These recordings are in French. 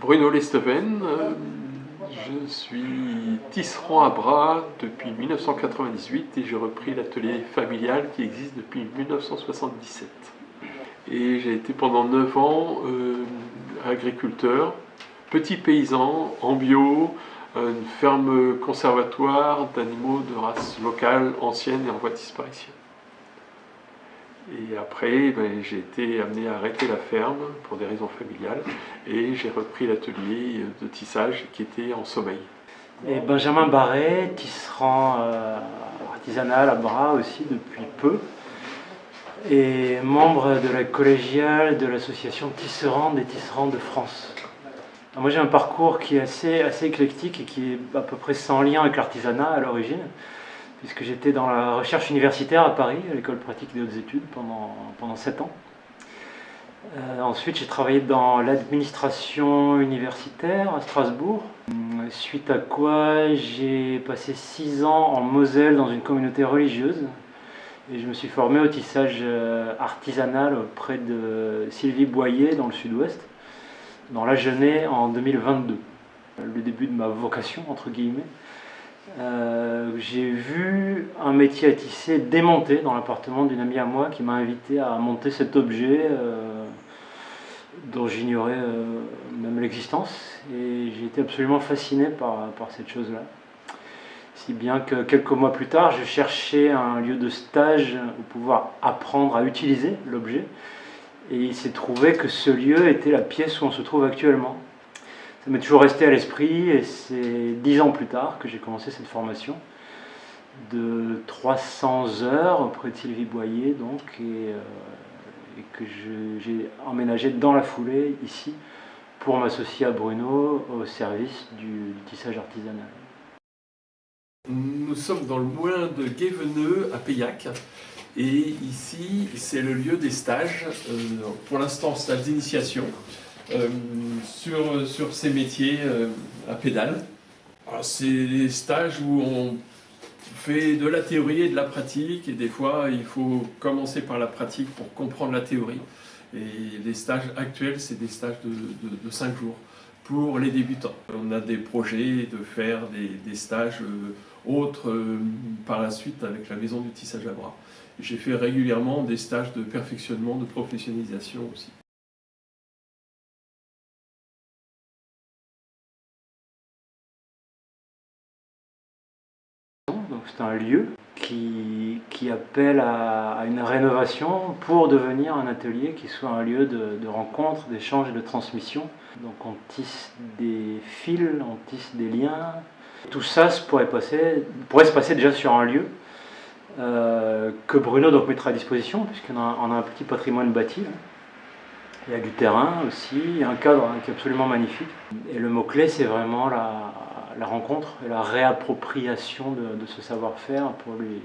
Bruno Lesteven, je suis tisserand à bras depuis 1998 et j'ai repris l'atelier familial qui existe depuis 1977. Et j'ai été pendant 9 ans agriculteur, petit paysan en bio, une ferme conservatoire d'animaux de race locale, ancienne et en voie de disparition. Et après, j'ai été amené à arrêter la ferme pour des raisons familiales et j'ai repris l'atelier de tissage qui était en sommeil. Et Benjamin Barret, tisserand artisanal à bras aussi depuis peu, et membre de la collégiale de l'association Tisserand des Tisserands de France. Alors moi j'ai un parcours qui est assez éclectique et qui est à peu près sans lien avec l'artisanat à l'origine, puisque j'étais dans la recherche universitaire à Paris, à l'école pratique des hautes études, pendant 7 ans. Ensuite, j'ai travaillé dans l'administration universitaire à Strasbourg, suite à quoi j'ai passé 6 ans en Moselle dans une communauté religieuse, et je me suis formé au tissage artisanal auprès de Sylvie Boyer dans le sud-ouest, dans l'Agenais en 2022. Le début de ma vocation, entre guillemets. J'ai vu un métier à tisser démonté dans l'appartement d'une amie à moi qui m'a invité à monter cet objet dont j'ignorais même l'existence, et j'ai été absolument fasciné par cette chose-là. Si bien que quelques mois plus tard, je cherchais un lieu de stage où pouvoir apprendre à utiliser l'objet, et il s'est trouvé que ce lieu était la pièce où on se trouve actuellement. Ça m'est toujours resté à l'esprit et c'est 10 ans plus tard que j'ai commencé cette formation de 300 heures auprès de Sylvie Boyer donc, et que j'ai emménagé dans la foulée ici pour m'associer à Bruno au service du tissage artisanal. Nous sommes dans le moulin de Guéveneux à Paillac et ici c'est le lieu des stages, pour l'instant stage d'initiation. Sur ces métiers à pédale. C'est des stages où on fait de la théorie et de la pratique, et des fois il faut commencer par la pratique pour comprendre la théorie. Et les stages actuels, c'est des stages de 5 jours pour les débutants. On a des projets de faire des stages autres par la suite avec la maison du tissage à bras. J'ai fait régulièrement des stages de perfectionnement, de professionnalisation aussi. C'est un lieu qui appelle à une rénovation pour devenir un atelier qui soit un lieu de rencontre, d'échange et de transmission. Donc on tisse des fils, on tisse des liens. Tout ça pourrait se passer déjà sur un lieu que Bruno donc mettra à disposition, puisqu'on a un petit patrimoine bâti. Il y a du terrain aussi, il y a un cadre qui est absolument magnifique. Et le mot-clé, c'est vraiment la rencontre et la réappropriation de ce savoir-faire pour lui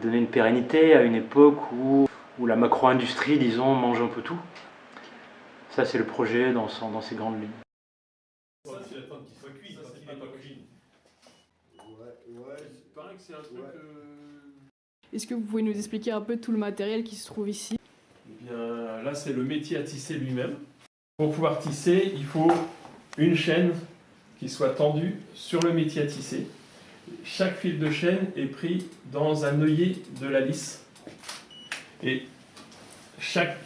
donner une pérennité à une époque où la macro-industrie, disons, mange un peu tout. Ça, c'est le projet dans ses grandes lignes. Ça, c'est attendre qu'il soit cuit, ça, c'est pas cuit. Ouais, il paraît que c'est un truc... Est-ce que vous pouvez nous expliquer un peu tout le matériel qui se trouve ici ? Eh bien, là, c'est le métier à tisser lui-même. Pour pouvoir tisser, il faut une chaîne qui soit tendue sur le métier à tisser. Chaque fil de chaîne est pris dans un œillet de la lisse. Et chaque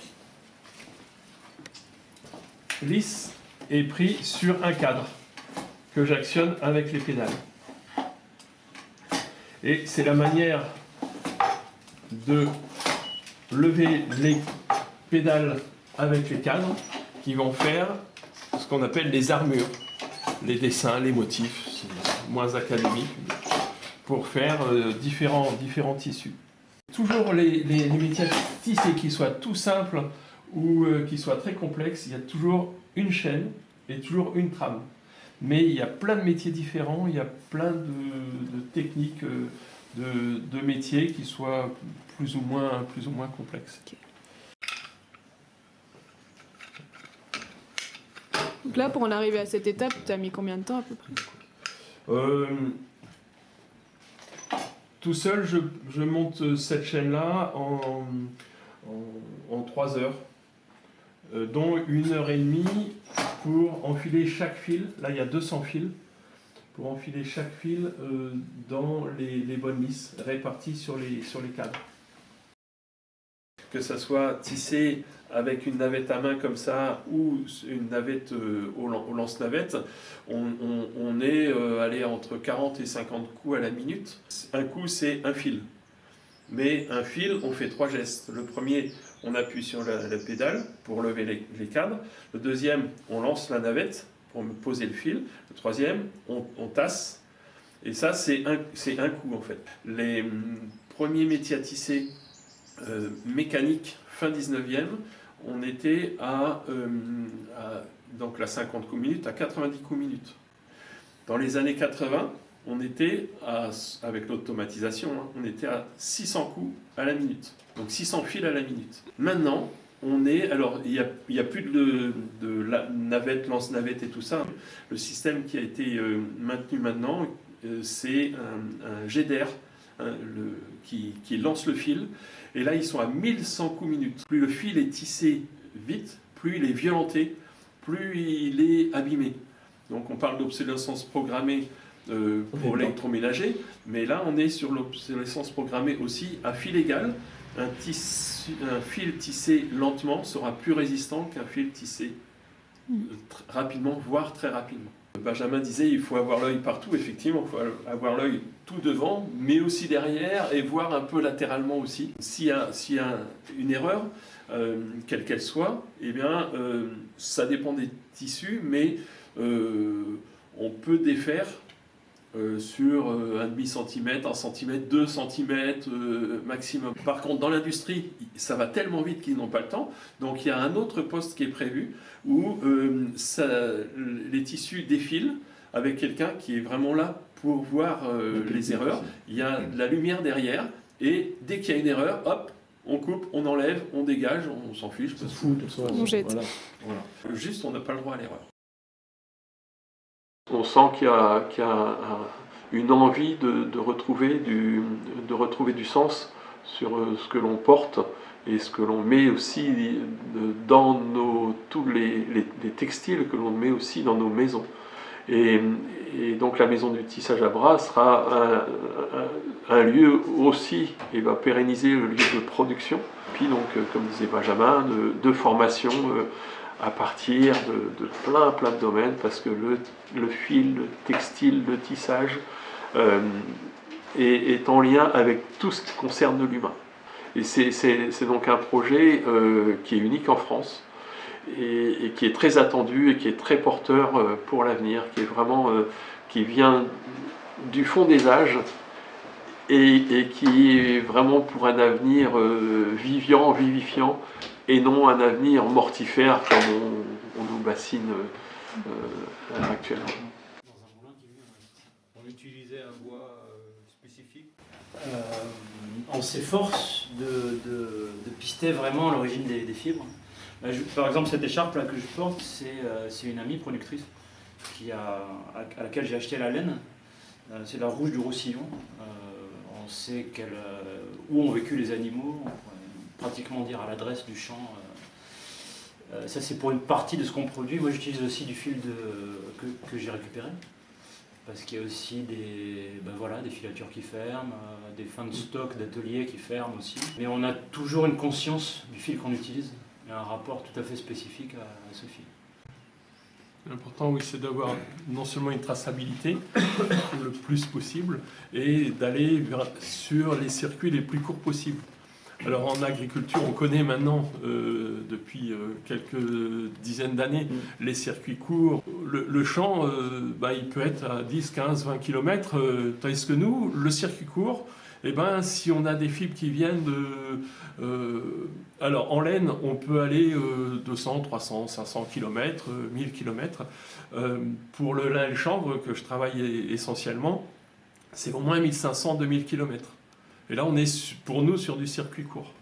lisse est pris sur un cadre que j'actionne avec les pédales. Et c'est la manière de lever les pédales avec les cadres qui vont faire ce qu'on appelle les armures, les dessins, les motifs. moins académique, pour faire différents tissus. Toujours les métiers tissés, qu'ils soient tout simples ou qu'ils soient très complexes, il y a toujours une chaîne et toujours une trame. Mais il y a plein de métiers différents, il y a plein de techniques de métiers qui soient plus ou moins complexes. Okay. Donc là, pour en arriver à cette étape, tu as mis combien de temps à peu près? Tout seul, je monte cette chaîne-là en 3 heures, dont 1h30 pour enfiler chaque fil. Là, il y a 200 fils. Pour enfiler chaque fil dans les bonnes lisses réparties sur les cadres. Que ça soit tissé avec une navette à main comme ça ou une navette au lance-navette, on est allé entre 40 et 50 coups à la minute. Un coup, c'est un fil. Mais un fil, on fait 3 gestes. Le premier, on appuie sur la pédale pour lever les cadres. Le deuxième, on lance la navette pour poser le fil. Le troisième, on tasse. Et ça, c'est un coup en fait. Les premiers métiers à tisser mécaniques, fin 19e, on était donc la 50 coups minutes à 90 coups minutes. Dans les années 80, on était avec l'automatisation, on était à 600 coups à la minute. Donc 600 fils à la minute. Maintenant, alors il y a plus de navette, lance-navette et tout ça. Le système qui a été maintenu maintenant, c'est un GDR qui lance le fil. Et là, ils sont à 1100 coups minute. Plus le fil est tissé vite, plus il est violenté, plus il est abîmé. Donc on parle d'obsolescence programmée pour l'électroménager, mais là on est sur l'obsolescence programmée aussi à fil égal. Un fil tissé lentement sera plus résistant qu'un fil tissé rapidement, voire très rapidement. Benjamin disait il faut avoir l'œil partout, effectivement, il faut avoir l'œil tout devant, mais aussi derrière et voir un peu latéralement aussi. S'il y a une erreur, quelle qu'elle soit, eh bien, ça dépend des tissus, mais on peut défaire sur un demi-centimètre, 1 centimètre, 2 centimètres maximum. Par contre, dans l'industrie, ça va tellement vite qu'ils n'ont pas le temps. Donc, il y a un autre poste qui est prévu où les tissus défilent avec quelqu'un qui est vraiment là pour voir les erreurs. Il y a de la lumière derrière et dès qu'il y a une erreur, hop, on coupe, on enlève, on dégage, on s'en fiche. On s'en fout, on jette. Voilà. Juste, on n'a pas le droit à l'erreur. On sent qu'il y a une envie de retrouver du sens sur ce que l'on porte et ce que l'on met aussi dans tous les textiles que l'on met aussi dans nos maisons. Et donc la maison du tissage à bras sera un lieu aussi, et va pérenniser le lieu de production. Puis donc, comme disait Benjamin, de formation à partir de plein de domaines, parce que le fil, le textile, le tissage est en lien avec tout ce qui concerne l'humain. Et c'est donc un projet qui est unique en France et qui est très attendu et qui est très porteur pour l'avenir, qui est vraiment qui vient du fond des âges et qui est vraiment pour un avenir vivifiant, et non un avenir mortifère comme on nous bassine actuellement. On utilisait un bois spécifique. On s'efforce de pister vraiment l'origine des fibres. Par exemple, cette écharpe là que je porte, c'est une amie productrice à laquelle j'ai acheté la laine. C'est la rouge du Roussillon. On sait où ont vécu les animaux, on pourrait pratiquement dire à l'adresse du champ. Ça, c'est pour une partie de ce qu'on produit. Moi, j'utilise aussi du fil que j'ai récupéré, parce qu'il y a aussi des filatures qui ferment, des fins de stock d'ateliers qui ferment aussi. Mais on a toujours une conscience du fil qu'on utilise et un rapport tout à fait spécifique à ce fil. L'important, oui, c'est d'avoir non seulement une traçabilité le plus possible et d'aller sur les circuits les plus courts possibles. Alors en agriculture, on connaît maintenant, depuis quelques dizaines d'années, les circuits courts. Le champ, il peut être à 10, 15, 20 km, tandis que nous, le circuit court, si on a des fibres qui viennent alors en laine, on peut aller 200, 300, 500 km, 1000 km. Pour le lin et le chanvre, que je travaille essentiellement, c'est au moins 1500, 2000 km. Et là, on est pour nous sur du circuit court.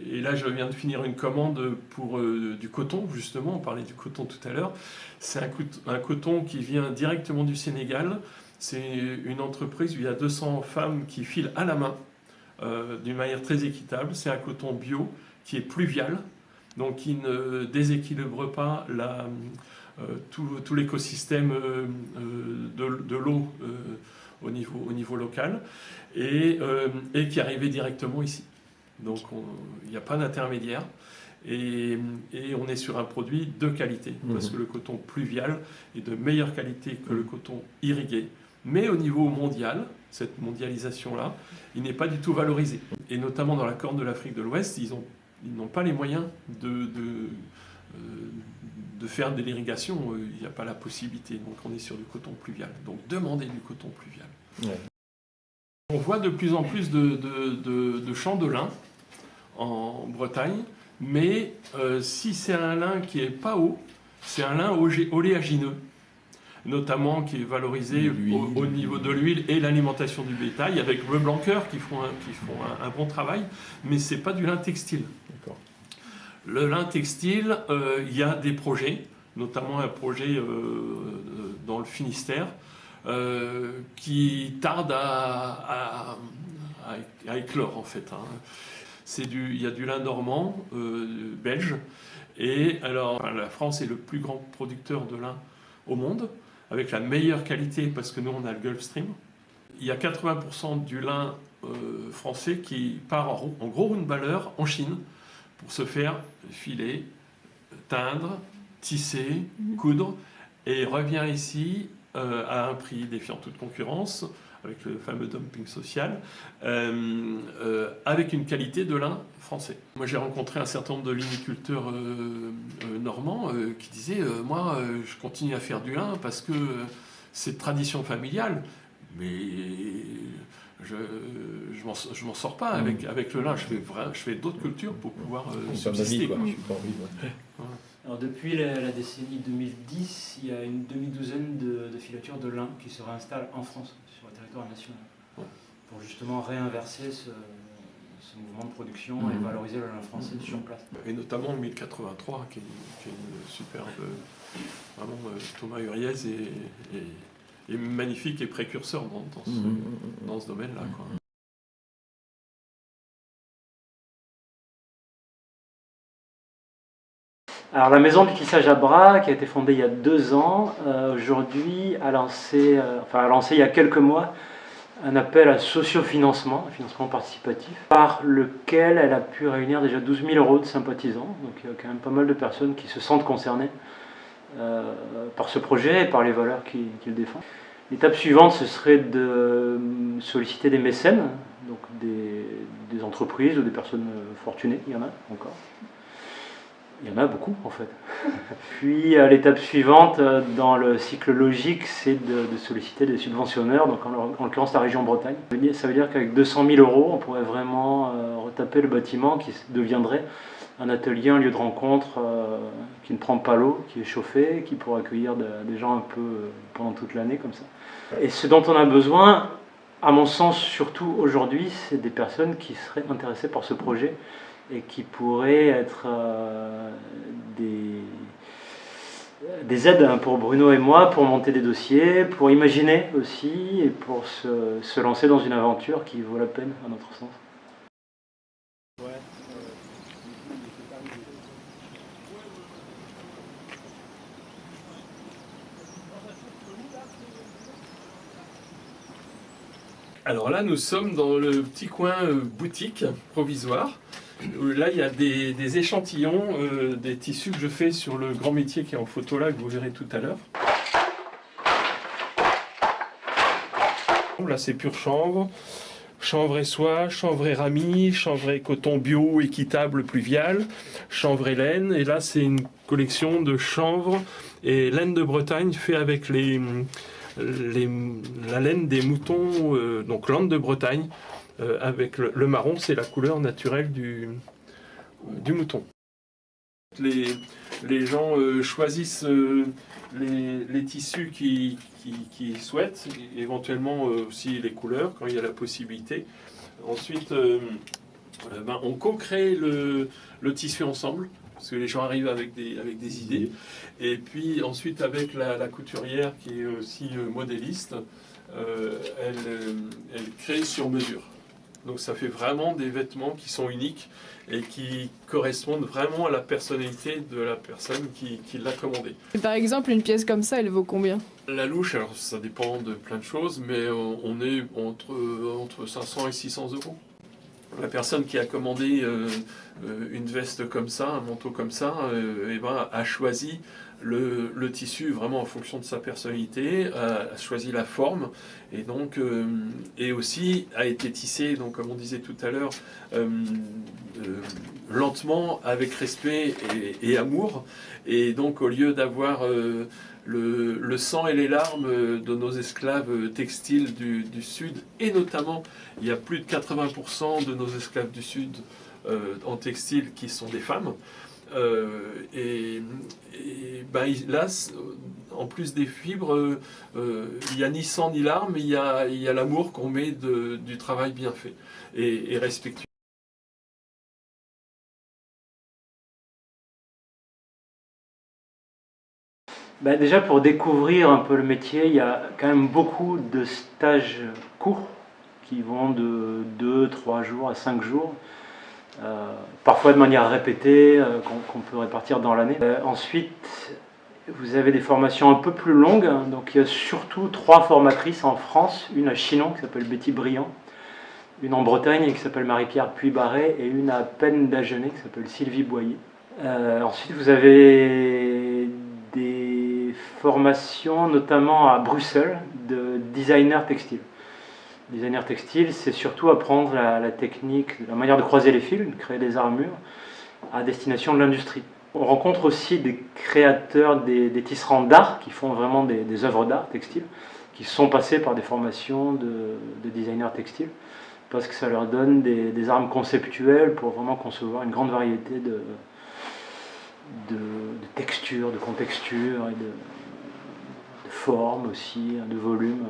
Et là, je viens de finir une commande pour du coton, justement. On parlait du coton tout à l'heure. C'est un coton qui vient directement du Sénégal. C'est une entreprise où il y a 200 femmes qui filent à la main d'une manière très équitable. C'est un coton bio qui est pluvial, donc qui ne déséquilibre pas tout l'écosystème de l'eau au niveau local, et qui arrivait directement ici. Donc il n'y a pas d'intermédiaire, et on est sur un produit de qualité, parce que le coton pluvial est de meilleure qualité que le coton irrigué. Mais au niveau mondial, cette mondialisation-là, il n'est pas du tout valorisé. Et notamment dans la Corne de l'Afrique de l'Ouest, ils n'ont pas les moyens de faire de l'irrigation, il n'y a pas la possibilité. Donc on est sur du coton pluvial. Donc demandez du coton pluvial. Ouais. On voit de plus en plus de champs de lin en Bretagne, mais si c'est un lin qui n'est pas haut, c'est un lin oléagineux, notamment qui est valorisé au niveau de l'huile et l'alimentation du bétail, avec le blanqueur qui font un bon travail, mais ce n'est pas du lin textile. D'accord. Le lin textile, il y a des projets, notamment un projet dans le Finistère, qui tarde à éclore en fait. Il y a du lin normand, belge, et alors la France est le plus grand producteur de lin au monde, avec la meilleure qualité parce que nous on a le Gulf Stream. Il y a 80% du lin français qui part en gros roundballeur en Chine pour se faire filer, teindre, tisser, coudre, et revient ici à un prix défiant toute concurrence, avec le fameux dumping social, avec une qualité de lin français. Moi j'ai rencontré un certain nombre de liniculteurs normands qui disaient moi je continue à faire du lin parce que c'est de tradition familiale, mais je m'en sors pas avec le lin. Je fais d'autres cultures pour pouvoir subsister. Alors depuis la décennie 2010, il y a une demi-douzaine de filatures de lin qui se réinstallent en France, sur le territoire national, pour justement réinverser ce mouvement de production et valoriser le lin français sur place. Et notamment 1083, qui est une superbe, vraiment Thomas Huriez est magnifique et précurseur dans ce domaine-là. Alors la maison du tissage à bras, qui a été fondée il y a 2 ans, aujourd'hui a lancé il y a quelques mois un appel à sociofinancement, un financement participatif, par lequel elle a pu réunir déjà 12 000 € de sympathisants. Donc il y a quand même pas mal de personnes qui se sentent concernées par ce projet et par les valeurs qu'il défend. L'étape suivante, ce serait de solliciter des mécènes, donc des entreprises ou des personnes fortunées, il y en a encore. Il y en a beaucoup en fait. Puis l'étape suivante dans le cycle logique, c'est de solliciter des subventionneurs, donc en l'occurrence la région Bretagne. Ça veut dire qu'avec 200 000 €, on pourrait vraiment retaper le bâtiment qui deviendrait un atelier, un lieu de rencontre qui ne prend pas l'eau, qui est chauffé, qui pourrait accueillir des gens un peu pendant toute l'année comme ça. Et ce dont on a besoin, à mon sens surtout aujourd'hui, c'est des personnes qui seraient intéressées par ce projet et qui pourraient être des aides pour Bruno et moi, pour monter des dossiers, pour imaginer aussi et pour se lancer dans une aventure qui vaut la peine à notre sens. Alors là, nous sommes dans le petit coin boutique provisoire. Là, il y a des échantillons des tissus que je fais sur le grand métier qui est en photo là, que vous verrez tout à l'heure. Là, c'est pur chanvre. chanvre et soie, chanvre et ramie, chanvre et coton bio équitable pluvial, chanvre et laine. Et là, c'est une collection de chanvre et laine de Bretagne fait avec la laine des moutons, donc lande de Bretagne, avec le marron, c'est la couleur naturelle du mouton. Les gens choisissent les tissus qu'ils souhaitent, éventuellement aussi les couleurs quand il y a la possibilité. Ensuite, on co-crée le tissu ensemble, parce que les gens arrivent avec des idées. Et puis ensuite, avec la couturière qui est aussi modéliste, elle crée sur mesure. Donc ça fait vraiment des vêtements qui sont uniques et qui correspondent vraiment à la personnalité de la personne qui l'a commandé. Et par exemple, une pièce comme ça, elle vaut combien? La louche, alors ça dépend de plein de choses, mais on est entre 500 et 600 euros. La personne qui a commandé une veste comme ça, un manteau comme ça, a choisi le tissu vraiment en fonction de sa personnalité, a choisi la forme et donc et aussi a été tissé, donc comme on disait tout à l'heure, lentement, avec respect et amour. Et donc au lieu d'avoir le sang et les larmes de nos esclaves textiles du Sud, et notamment il y a plus de 80% de nos esclaves du Sud en textile qui sont des femmes. Là, en plus des fibres, il n'y a ni sang ni larmes, il y a l'amour qu'on met du travail bien fait et respectueux. Déjà, pour découvrir un peu le métier, il y a quand même beaucoup de stages courts qui vont de 2, 3 jours à 5 jours. Parfois de manière répétée, qu'on peut répartir dans l'année. Ensuite, vous avez des formations un peu plus longues, donc il y a surtout 3 formatrices en France, une à Chinon qui s'appelle Betty Briand, une en Bretagne qui s'appelle Marie-Pierre Puy-Barret et une à Penn d'Agenais qui s'appelle Sylvie Boyer. Ensuite, vous avez des formations notamment à Bruxelles de designer textile. Designer textile, c'est surtout apprendre la technique, la manière de croiser les fils, de créer des armures à destination de l'industrie. On rencontre aussi des créateurs, des tisserands d'art qui font vraiment des œuvres d'art textiles, qui sont passés par des formations de designers textiles, parce que ça leur donne des armes conceptuelles pour vraiment concevoir une grande variété de textures, de contextures, et de formes aussi, de volumes.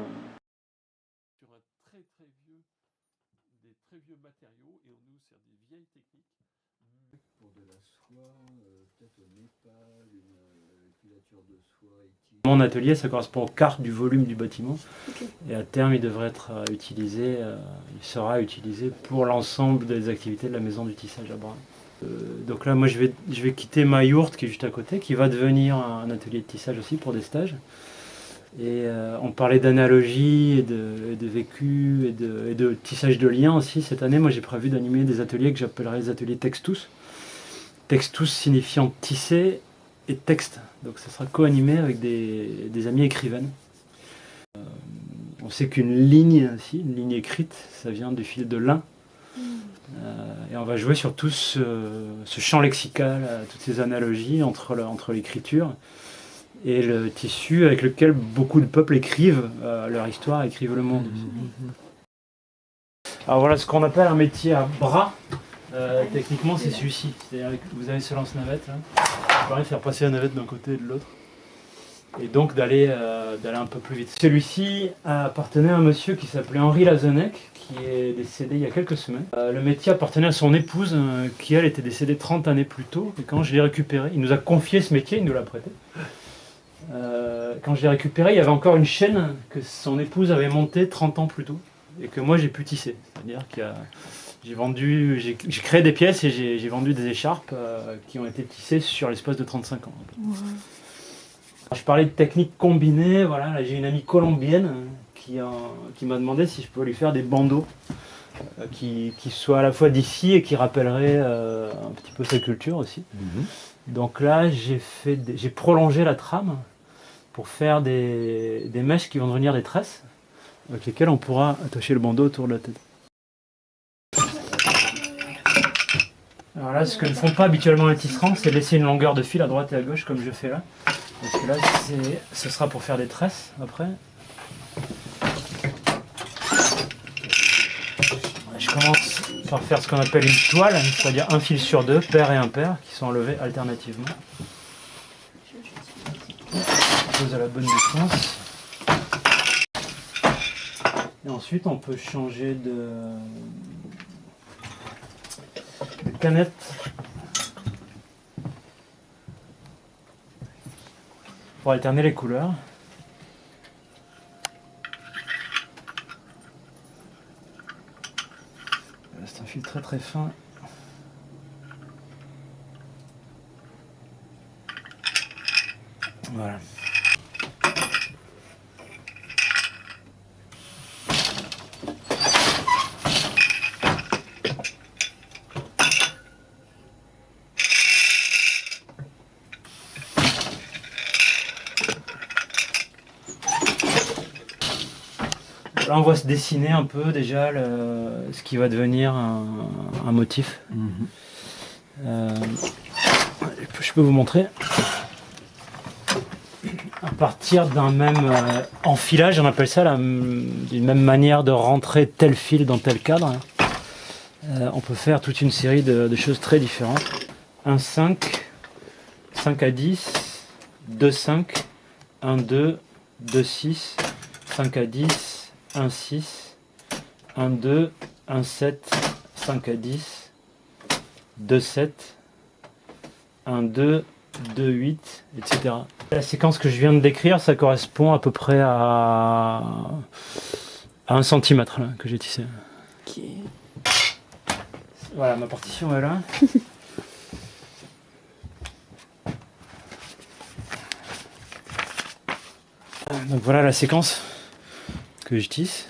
Des très vieux matériaux et on nous sert des vieilles techniques. Pour de la soie, peut-être au Népal, une filature de soie utile. Mon atelier, ça correspond aux cartes du volume du bâtiment. Okay. Et à terme, il devrait être utilisé, il sera utilisé pour l'ensemble des activités de la maison du tissage à Bras. Donc là, moi, je vais quitter ma yourte qui est juste à côté, qui va devenir un atelier de tissage aussi pour des stages. Et on parlait d'analogie et de vécu et de tissage de liens aussi. Cette année, moi j'ai prévu d'animer des ateliers que j'appellerai les ateliers textus. Textus signifiant tisser et texte. Donc ça sera co-animé avec des amies écrivaines. On sait qu'une ligne, une ligne écrite, ça vient du fil de lin. Et on va jouer sur tout ce champ lexical, toutes ces analogies entre l'écriture et le tissu avec lequel beaucoup de peuples écrivent leur histoire, écrivent le monde. Alors voilà ce qu'on appelle un métier à bras. Techniquement, c'est celui-ci. C'est-à-dire que vous avez ce lance-navette là. Vous pouvez faire passer la navette d'un côté et de l'autre. Et donc d'aller un peu plus vite. Celui-ci appartenait à un monsieur qui s'appelait Henri Lazenec, qui est décédé il y a quelques semaines. Le métier appartenait à son épouse, qui elle était décédée 30 années plus tôt. Et quand je l'ai récupéré, il nous a confié ce métier, il nous l'a prêté. Quand je l'ai récupéré, il y avait encore une chaîne que son épouse avait montée 30 ans plus tôt et que moi j'ai pu tisser. C'est-à-dire que j'ai créé des pièces et j'ai vendu des écharpes qui ont été tissées sur l'espace de 35 ans. Ouais. Je parlais de techniques combinées. Voilà, là, j'ai une amie colombienne qui m'a demandé si je pouvais lui faire des bandeaux qui soient à la fois d'ici et qui rappelleraient un petit peu sa culture aussi. Donc là, j'ai prolongé la trame pour faire des mèches qui vont devenir des tresses avec lesquelles on pourra attacher le bandeau autour de la tête. Alors là, ce que ne font pas habituellement les tisserands, c'est laisser une longueur de fil à droite et à gauche, comme je fais là. Parce que là, ce sera pour faire des tresses après. Je commence par faire ce qu'on appelle une toile, c'est-à-dire un fil sur deux, pair et impair, qui sont enlevés alternativement. Je pose à la bonne distance. Et ensuite, on peut changer de canette. Pour alterner les couleurs. C'est un fil très très fin. Voilà. Là, on voit se dessiner un peu déjà ce qui va devenir un motif. Je peux vous montrer. À partir d'un même enfilage, on appelle ça d'une même manière de rentrer tel fil dans tel cadre, on peut faire toute une série de choses très différentes. 1, 5, 5 à 10, 2, 5, 1, 2, 2, 6, 5 à 10, 1, 6, 1, 2, 1, 7, 5 à 10, 2, 7, 1, 2, 2, 8, etc. La séquence que je viens de décrire, ça correspond à peu près à 1 cm là, que j'ai tissé. Ok. Voilà, ma partition est là. Donc voilà la séquence que je tisse.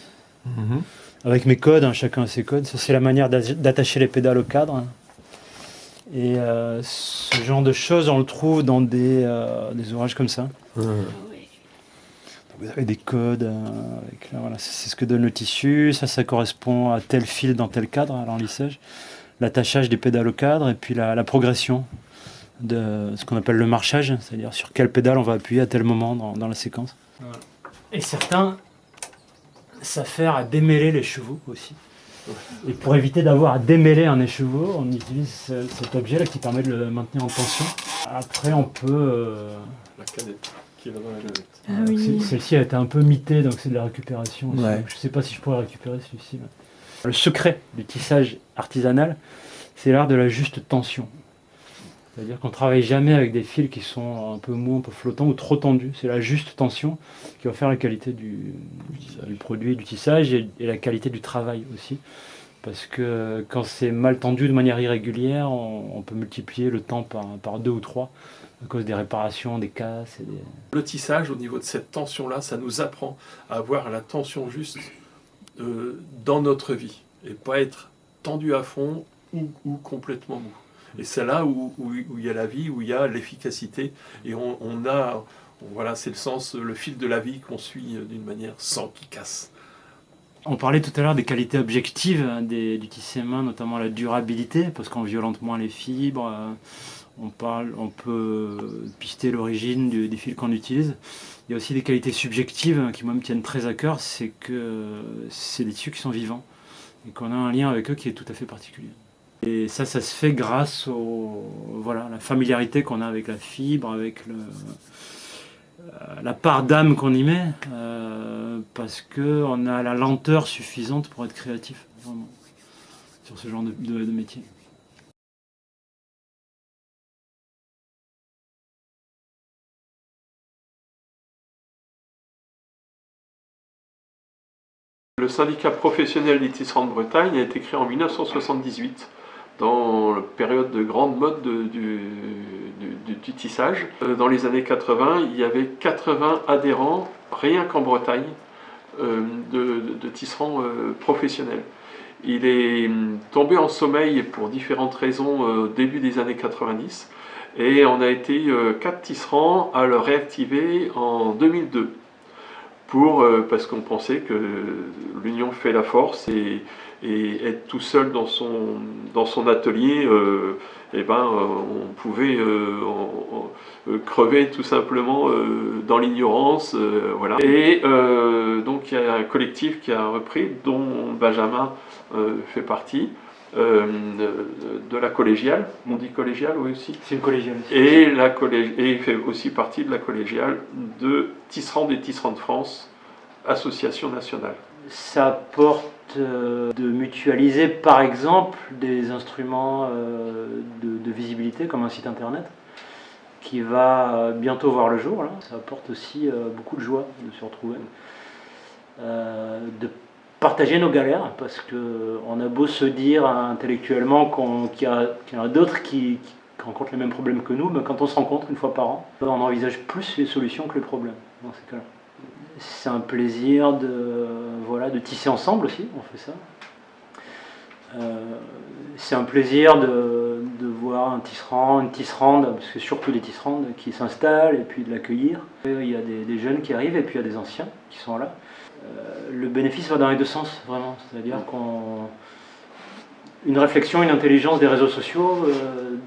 Avec mes codes, hein, chacun a ses codes. Ça, c'est la manière d'attacher les pédales au cadre. Et ce genre de choses, on le trouve dans des ouvrages comme ça. Vous avez des codes. Là, voilà, c'est ce que donne le tissu. Ça correspond à tel fil dans tel cadre, à l'enlissage. L'attachage des pédales au cadre et puis la progression de ce qu'on appelle le marchage, c'est-à-dire sur quelle pédale on va appuyer à tel moment dans la séquence. Voilà. Et certains s'affairent à démêler les chevaux aussi. Et pour éviter d'avoir à démêler un écheveau, on utilise cet objet-là qui permet de le maintenir en tension. Après, on peut... La canette qui va dans la canette. Ah oui. Celle-ci a été un peu mitée, donc c'est de la récupération aussi. Ouais. Je ne sais pas si je pourrais récupérer celui-ci. Là. Le secret du tissage artisanal, c'est l'art de la juste tension. C'est-à-dire qu'on ne travaille jamais avec des fils qui sont un peu mous, un peu flottants ou trop tendus. C'est la juste tension qui va faire la qualité du produit, du tissage et la qualité du travail aussi. Parce que quand c'est mal tendu de manière irrégulière, on peut multiplier le temps par 2 ou 3 à cause des réparations, des casses. Le tissage, au niveau de cette tension-là, ça nous apprend à avoir la tension juste dans notre vie et pas être tendu à fond ou complètement mou. Et c'est là où il y a la vie, où il y a l'efficacité. Et voilà, c'est le fil de la vie qu'on suit d'une manière sans qui casse. On parlait tout à l'heure des qualités objectives du tissé main, notamment la durabilité, parce qu'on violente moins les fibres. On peut pister l'origine des fils qu'on utilise. Il y a aussi des qualités subjectives qui moi me tiennent très à cœur, c'est que c'est des tissus qui sont vivants et qu'on a un lien avec eux qui est tout à fait particulier. Et ça se fait grâce à la familiarité qu'on a avec la fibre, avec la part d'âme qu'on y met, parce qu'on a la lenteur suffisante pour être créatif, vraiment, sur ce genre de métier. Le syndicat professionnel des tisserands de Bretagne a été créé en 1978, dans la période de grande mode du tissage. Dans les années 80, il y avait 80 adhérents, rien qu'en Bretagne, de tisserands professionnels. Il est tombé en sommeil pour différentes raisons au début des années 90, et on a été 4 tisserands à le réactiver en 2002. parce qu'on pensait que l'union fait la force et être tout seul dans son atelier, on pouvait crever tout simplement dans l'ignorance. Voilà. Et donc il y a un collectif qui a repris, dont Benjamin fait partie. De la collégiale, on dit collégiale, oui aussi. C'est une collégiale aussi. Et il fait aussi partie de la collégiale de Tisserand et Tisserand de France, association nationale. Ça apporte de mutualiser par exemple des instruments de visibilité comme un site internet qui va bientôt voir le jour. Là. Ça apporte aussi beaucoup de joie de se retrouver, de partager nos galères, parce qu'on a beau se dire intellectuellement qu'il y en a d'autres qui rencontrent les mêmes problèmes que nous, mais quand on se rencontre une fois par an, on envisage plus les solutions que les problèmes dans ces cas-là. C'est un plaisir de tisser ensemble aussi, on fait ça. C'est un plaisir de voir un tisserand, une tisserande, parce que surtout des tisserandes qui s'installent et puis de l'accueillir. Il y a des jeunes qui arrivent et puis il y a des anciens qui sont là. Le bénéfice va dans les deux sens, vraiment. C'est-à-dire une réflexion, une intelligence des réseaux sociaux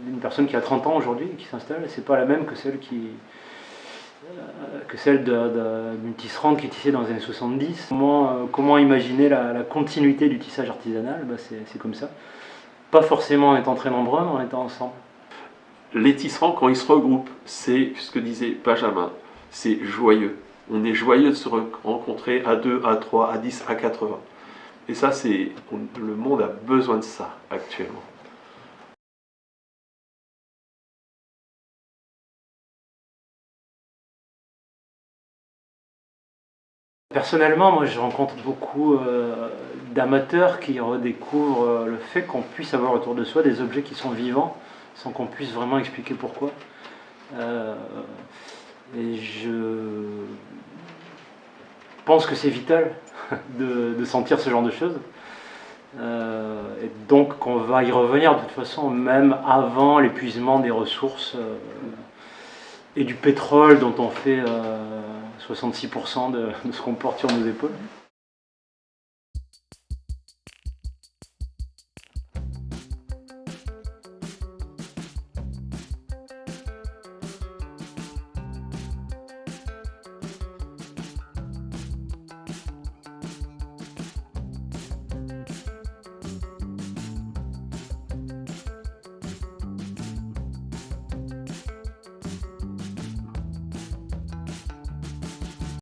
d'une personne qui a 30 ans aujourd'hui et qui s'installe, c'est pas la même que celle d'une tisserande qui tissait dans les années 70. Comment imaginer la continuité du tissage artisanal? C'est comme ça. Pas forcément en étant très nombreux, mais en étant ensemble. Les tisserands, quand ils se regroupent, c'est ce que disait Benjamin, c'est joyeux. On est joyeux de se rencontrer à 2, à 3, à 10, à 80. Et ça, le monde a besoin de ça actuellement. Personnellement, moi je rencontre beaucoup d'amateurs qui redécouvrent le fait qu'on puisse avoir autour de soi des objets qui sont vivants sans qu'on puisse vraiment expliquer pourquoi. Et je pense que c'est vital de sentir ce genre de choses. Et donc qu'on va y revenir de toute façon, même avant l'épuisement des ressources et du pétrole dont on fait 66% de ce qu'on porte sur nos épaules.